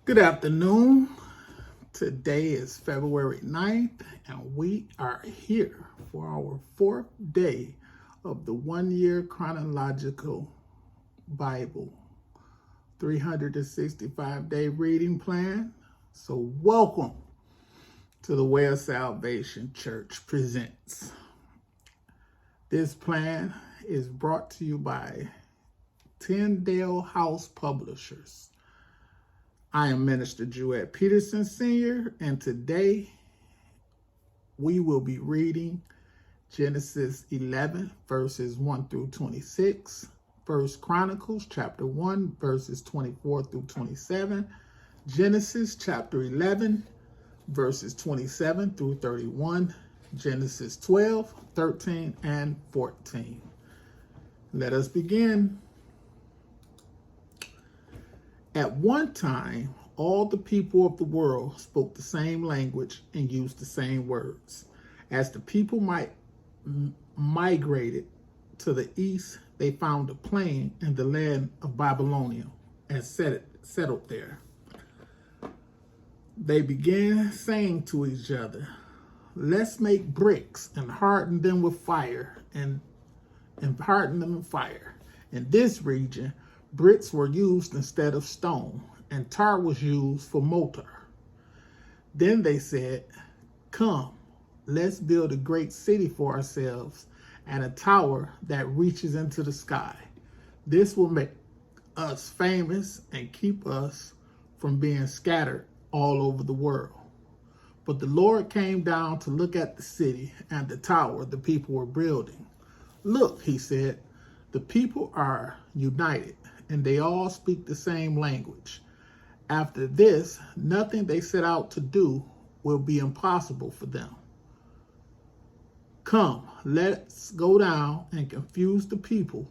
Good afternoon. Today is February 9th, and we are here for our fourth day of the one-year chronological Bible 365-day reading plan. So welcome to the Way of Salvation Church Presents. This plan is brought to you by Tyndale House Publishers. I am Minister Jewett Peterson Sr., and today we will be reading Genesis 11, verses 1 through 26, 1 Chronicles chapter 1, verses 24 through 27, Genesis chapter 11, verses 27 through 31, Genesis 12, 13, and 14. Let us begin. At one time, all the people of the world spoke the same language and used the same words. As the people migrated to the east, they found a plain in the land of Babylonia and settled there. They began saying to each other, "Let's make bricks and harden them with fire and harden them in fire." In this region, bricks were used instead of stone, and tar was used for mortar. Then they said, "Come, let's build a great city for ourselves and a tower that reaches into the sky. This will make us famous and keep us from being scattered all over the world." But the Lord came down to look at the city and the tower the people were building. "Look," he said, "the people are united, and they all speak the same language. After this, nothing they set out to do will be impossible for them. Come, let's go down and confuse the people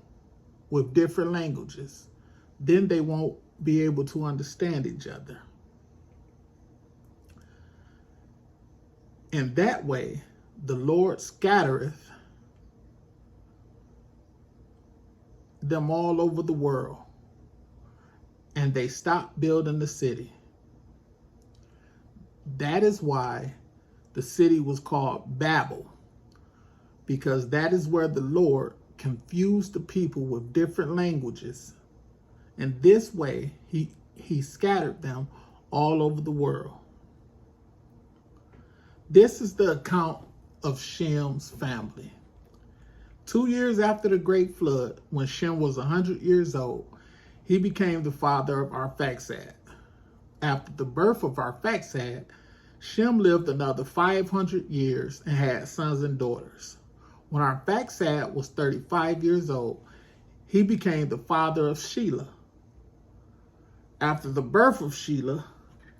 with different languages. Then they won't be able to understand each other. In that way, the Lord scattereth them all over the world, and they stopped building the city. That is why the city was called Babel, because that is where the Lord confused the people with different languages. And this way, he scattered them all over the world. This is the account of Shem's family. 2 years after the great flood, when Shem was 100 years old, he became the father of Arphaxad. After the birth of Arphaxad, Shem lived another 500 years and had sons and daughters. When Arphaxad was 35 years old, he became the father of Shelah. After the birth of Shelah,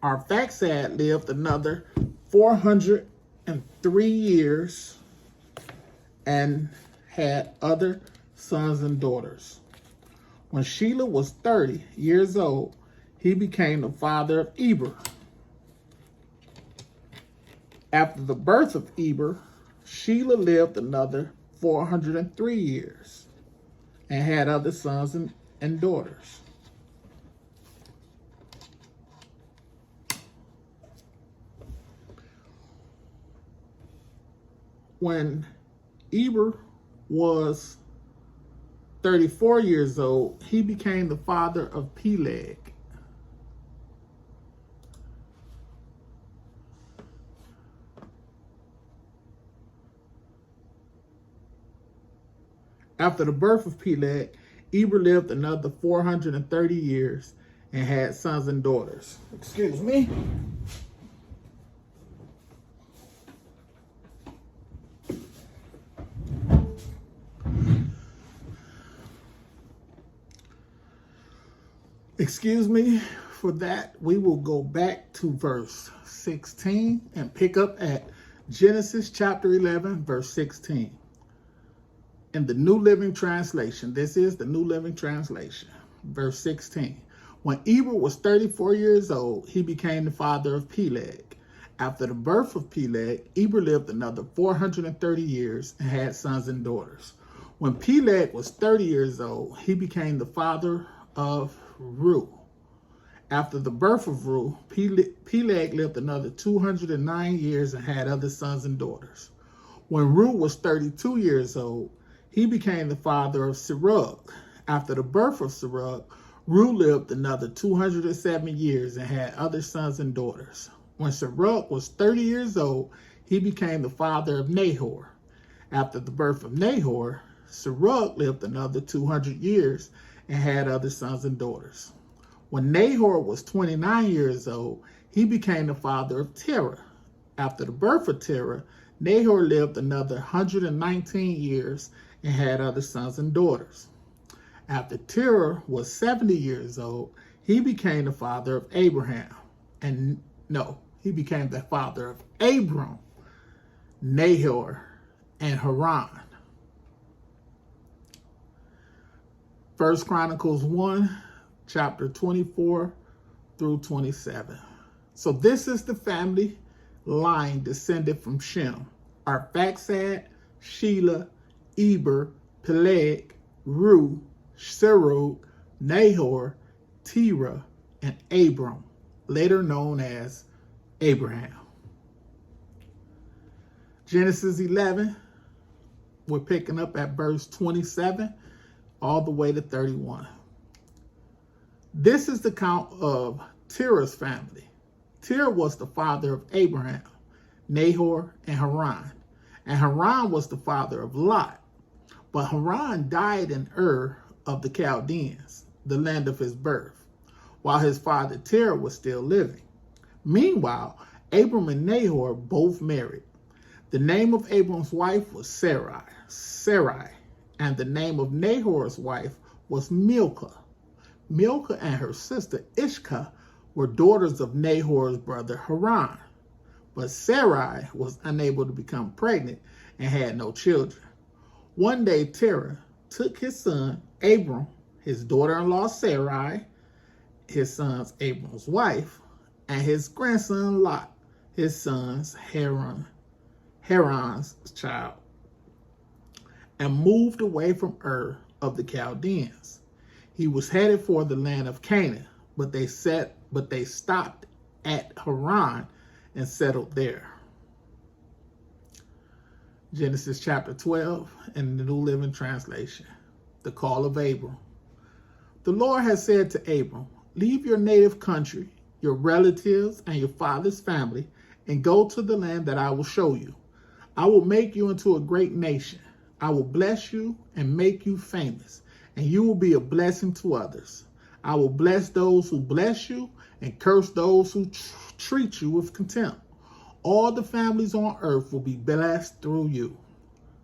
Arphaxad lived another 403 years and had other sons and daughters. When Shelah was 30 years old, he became the father of Eber. After the birth of Eber, Shelah lived another 403 years and had other sons and daughters. When Eber was 34 years old, he became the father of Peleg. After the birth of Peleg, Eber lived another 430 years and had sons and daughters. Excuse me. Excuse me for that. We will go back to verse 16 and pick up at Genesis chapter 11, verse 16. In the New Living Translation, this is the New Living Translation, verse 16. When Eber was 34 years old, he became the father of Peleg. After the birth of Peleg, Eber lived another 430 years and had sons and daughters. When Peleg was 30 years old, he became the father of Ru. After the birth of Ru, Peleg lived another 209 years and had other sons and daughters. When Ru was 32 years old, he became the father of Serug. After the birth of Serug, Ru lived another 207 years and had other sons and daughters. When Serug was 30 years old, he became the father of Nahor. After the birth of Nahor, Serug lived another 200 years and had other sons and daughters. When Nahor was 29 years old, he became the father of Terah. After the birth of Terah, Nahor lived another 119 years and had other sons and daughters. After Terah was 70 years old, he became the father of Abraham. He became the father of Abram, Nahor, and Haran. 1 Chronicles 1, chapter 24 through 27. So this is the family line descended from Shem: Arphaxad, Shelah, Eber, Peleg, Ru, Serug, Nahor, Terah, and Abram, later known as Abraham. Genesis 11, we're picking up at verse 27 all the way to 31. This is the count of Terah's family. Terah was the father of Abraham, Nahor, and Haran. And Haran was the father of Lot. But Haran died in Ur of the Chaldeans, the land of his birth, while his father Terah was still living. Meanwhile, Abram and Nahor both married. The name of Abram's wife was Sarai, and the name of Nahor's wife was Milcah. Milcah and her sister Ishkah were daughters of Nahor's brother Haran. But Sarai was unable to become pregnant and had no children. One day Terah took his son Abram, his daughter-in-law Sarai, his son's Abram's wife, and his grandson Lot, his son's Haran's child, and moved away from Ur of the Chaldeans. He was headed for the land of Canaan, but they stopped at Haran and settled there. Genesis chapter 12 in the New Living Translation. The call of Abram. The Lord has said to Abram, "Leave your native country, your relatives, and your father's family, and go to the land that I will show you. I will make you into a great nation. I will bless you and make you famous, and you will be a blessing to others. I will bless those who bless you and curse those who treat you with contempt. All the families on earth will be blessed through you."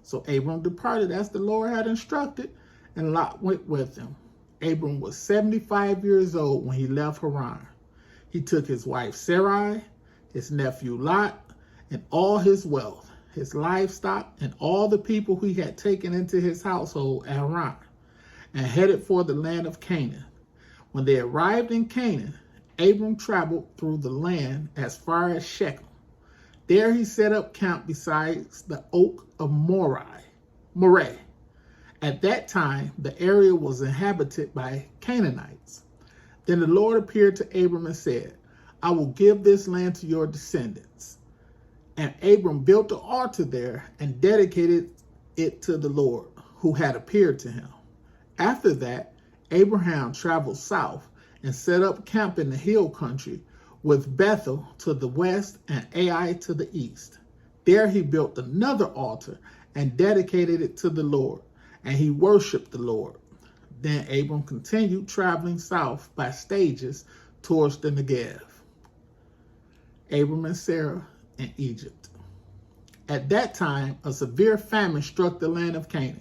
So Abram departed as the Lord had instructed, and Lot went with him. Abram was 75 years old when he left Haran. He took his wife Sarai, his nephew Lot, and all his wealth, his livestock, and all the people he had taken into his household at Haran, and headed for the land of Canaan. When they arrived in Canaan, Abram traveled through the land as far as Shechem. There he set up camp beside the oak of Moreh. At that time, the area was inhabited by Canaanites. Then the Lord appeared to Abram and said, "I will give this land to your descendants." And Abram built an altar there and dedicated it to the Lord, who had appeared to him. After that, Abraham traveled south and set up camp in the hill country, with Bethel to the west and Ai to the east. There he built another altar and dedicated it to the Lord, and he worshiped the Lord. Then Abram continued traveling south by stages towards the Negev. Abram and Sarah in Egypt. At that time, a severe famine struck the land of Canaan,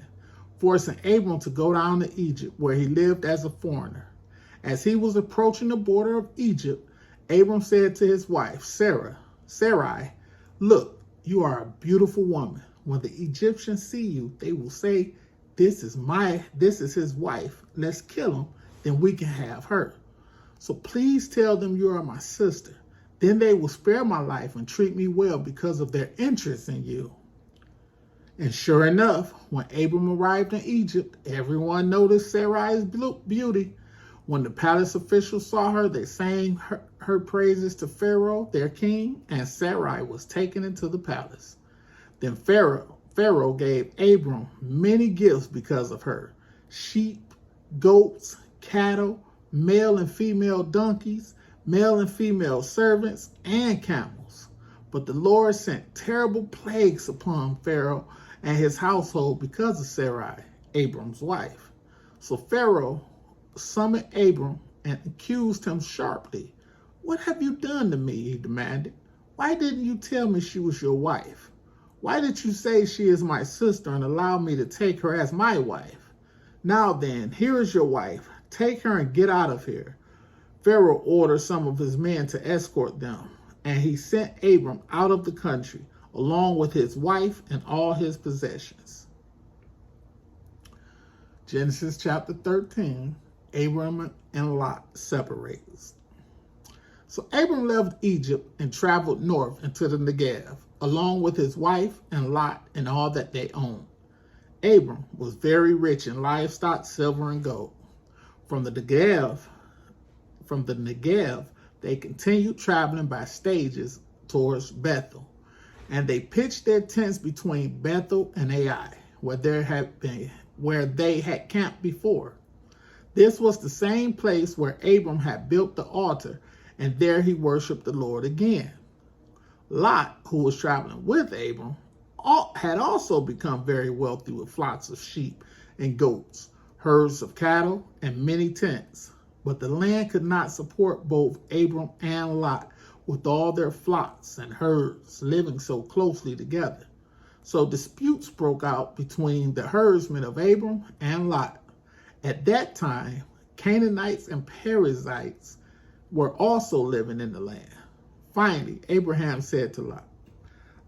forcing Abram to go down to Egypt, where he lived as a foreigner. As he was approaching the border of Egypt, Abram said to his wife, Sarai, "Look, you are a beautiful woman. When the Egyptians see you, they will say, 'This is his wife. Let's kill him, then we can have her.' So please tell them you are my sister. Then they will spare my life and treat me well because of their interest in you." And sure enough, when Abram arrived in Egypt, everyone noticed Sarai's beauty. When the palace officials saw her, they sang her praises to Pharaoh, their king, and Sarai was taken into the palace. Then Pharaoh gave Abram many gifts because of her: sheep, goats, cattle, male and female donkeys, male and female servants, and camels. But the Lord sent terrible plagues upon Pharaoh and his household because of Sarai, Abram's wife. So Pharaoh summoned Abram and accused him sharply. "What have you done to me?" he demanded. "Why didn't you tell me she was your wife? Why did you say she is my sister and allow me to take her as my wife? Now then, here is your wife. Take her and get out of here." Pharaoh ordered some of his men to escort them, and he sent Abram out of the country, along with his wife and all his possessions. Genesis chapter 13, Abram and Lot separates. So Abram left Egypt and traveled north into the Negev, along with his wife and Lot and all that they owned. Abram was very rich in livestock, silver, and gold. From the Negev, they continued traveling by stages towards Bethel, and they pitched their tents between Bethel and Ai, where they had camped before. This was the same place where Abram had built the altar, and there he worshiped the Lord again. Lot, who was traveling with Abram, had also become very wealthy with flocks of sheep and goats, herds of cattle, and many tents. But the land could not support both Abram and Lot with all their flocks and herds living so closely together. So disputes broke out between the herdsmen of Abram and Lot. At that time, Canaanites and Perizzites were also living in the land. Finally, Abraham said to Lot,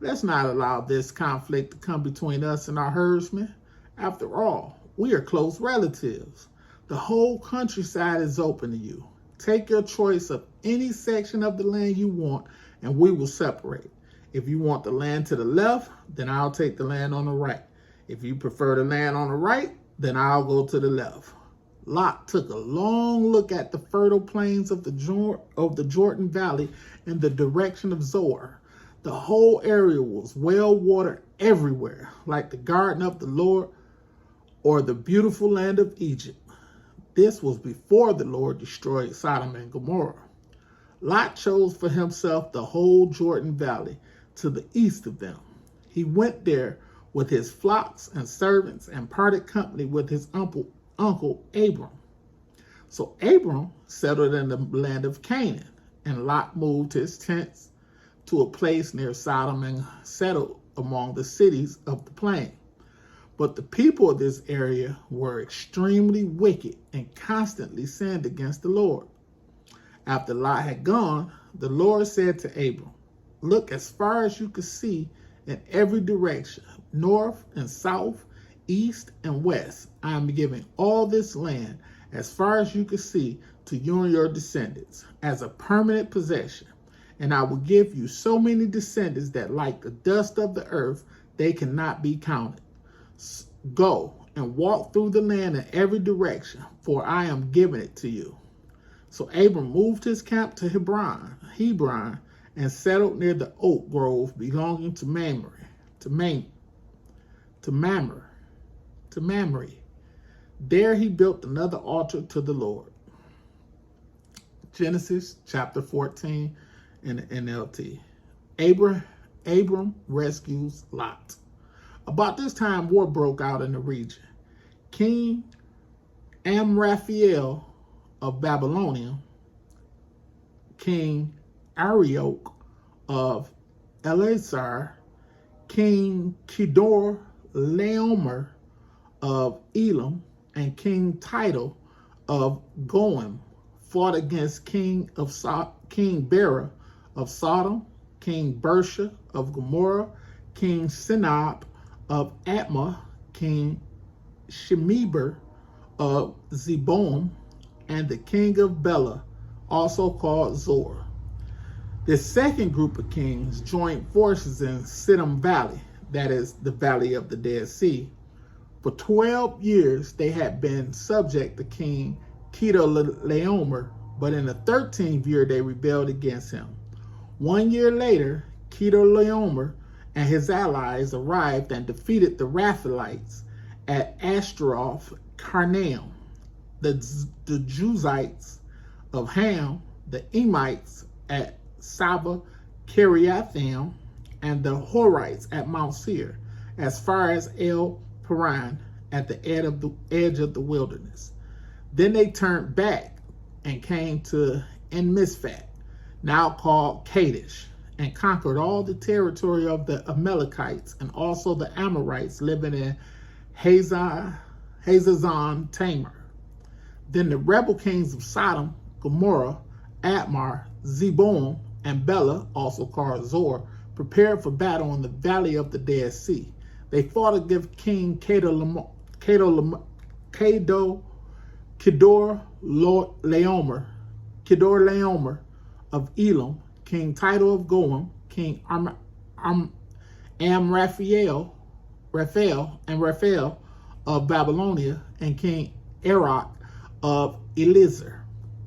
"Let's not allow this conflict to come between us and our herdsmen. After all, we are close relatives. The whole countryside is open to you. Take your choice of any section of the land you want, and we will separate. If you want the land to the left, then I'll take the land on the right. If you prefer the land on the right, then I'll go to the left." Lot took a long look at the fertile plains of the Jordan Valley in the direction of Zoar. The whole area was well watered everywhere, like the garden of the Lord or the beautiful land of Egypt. This was before the Lord destroyed Sodom and Gomorrah. Lot chose for himself the whole Jordan Valley to the east of them. He went there with his flocks and servants and parted company with his uncle Abram. So Abram settled in the land of Canaan, and Lot moved his tents to a place near Sodom and settled among the cities of the plain. But the people of this area were extremely wicked and constantly sinned against the Lord. After Lot had gone, the Lord said to Abram, "Look as far as you can see in every direction, north and south, east and west. I am giving all this land, as far as you can see, to you and your descendants as a permanent possession. And I will give you so many descendants that, like the dust of the earth, they cannot be counted. Go and walk through the land in every direction, for I am giving it to you." So Abram moved his camp to Hebron, and settled near the oak grove belonging to Mamre. There he built another altar to the Lord. Genesis chapter 14 in the NLT. Abram rescues Lot. About this time, war broke out in the region. King Amraphel of Babylonia, King Arioch of Elasar, King Kedor Laomer of Elam, and King Tidal of Goim fought against King Bera of Sodom, King Bersha of Gomorrah, King Sinab of Atmah, King Shemeber of Zeboim, and the king of Bela, also called Zor. The second group of kings joined forces in Siddim Valley, that is the Valley of the Dead Sea. For 12 years, they had been subject to King Chedorlaomer, but in the 13th year they rebelled against him. 1 year later, Chedorlaomer and his allies arrived and defeated the Raphaites at Ashtaroth Karnaim, the Jebusites of Ham, the Emites at Saba Kiriathaim, and the Horites at Mount Seir, as far as El Paran at the edge of the wilderness. Then they turned back and came to En-Misfat, now called Kadesh, and conquered all the territory of the Amalekites and also the Amorites living in Hazazon Tamar. Then the rebel kings of Sodom, Gomorrah, Admar, Zeboim, and Bela, also called Zor, prepared for battle in the valley of the Dead Sea. They fought against King Chedorlaomer, of Elam, King Tidal of Goim, King Amraphel of Babylonia, and King Arok of Eliezer.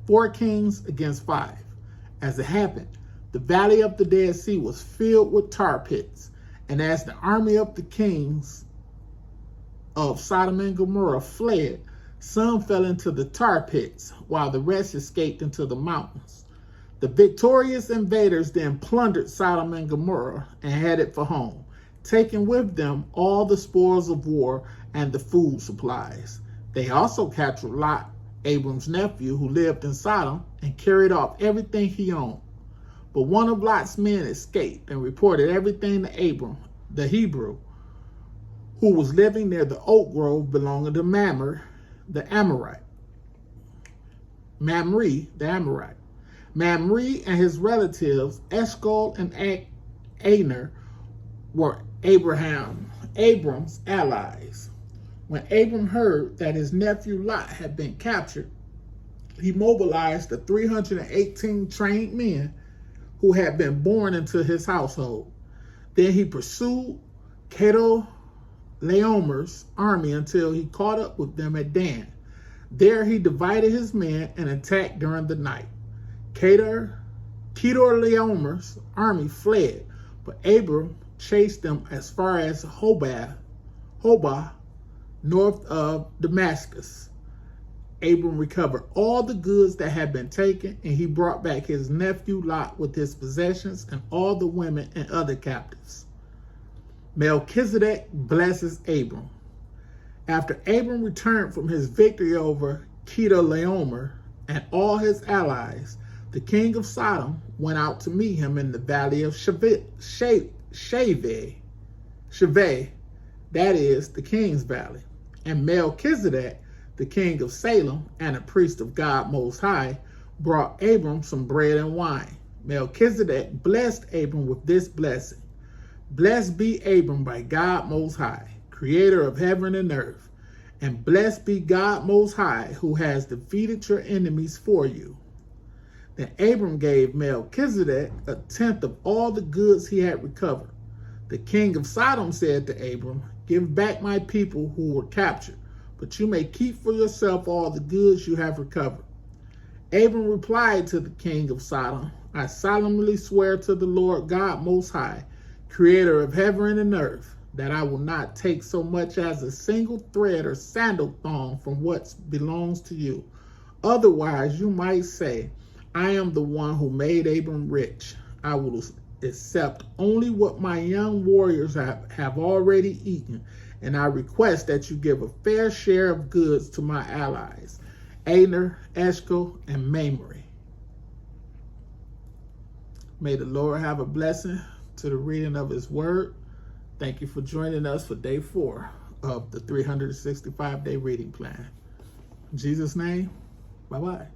4 kings against 5. As it happened, the valley of the Dead Sea was filled with tar pits, and as the army of the kings of Sodom and Gomorrah fled, some fell into the tar pits, while the rest escaped into the mountains. The victorious invaders then plundered Sodom and Gomorrah and headed for home, taking with them all the spoils of war and the food supplies. They also captured Lot, Abram's nephew, who lived in Sodom, and carried off everything he owned. But one of Lot's men escaped and reported everything to Abram, the Hebrew, who was living near the oak grove belonging to Mamre, the Amorite. Mamre and his relatives, Eshcol and Aner, were Abram's allies. When Abram heard that his nephew Lot had been captured, he mobilized the 318 trained men who had been born into his household. Then he pursued Chedorlaomer's army until he caught up with them at Dan. There he divided his men and attacked during the night. Chedorlaomer's army fled, but Abram chased them as far as Hobah, north of Damascus. Abram recovered all the goods that had been taken, and he brought back his nephew Lot with his possessions and all the women and other captives. Melchizedek blesses Abram. After Abram returned from his victory over Chedorlaomer and all his allies, the king of Sodom went out to meet him in the valley of Shaveh, that is, the king's valley. And Melchizedek, the king of Salem and a priest of God Most High, brought Abram some bread and wine. Melchizedek blessed Abram with this blessing: Blessed be Abram by God Most High, creator of heaven and earth, and blessed be God Most High, who has defeated your enemies for you. Then Abram gave Melchizedek 1/10 of all the goods he had recovered. The king of Sodom said to Abram, Give back my people who were captured, but you may keep for yourself all the goods you have recovered. Abram replied to the king of Sodom, I solemnly swear to the Lord God Most High, creator of heaven and earth, that I will not take so much as a single thread or sandal thong from what belongs to you. Otherwise, you might say, I am the one who made Abram rich. I will accept only what my young warriors have already eaten, and I request that you give a fair share of goods to my allies, Aner, Eshcol, and Mamre. May the Lord have a blessing to the reading of his word. Thank you for joining us for day 4 of the 365-day reading plan. In Jesus' name, bye-bye.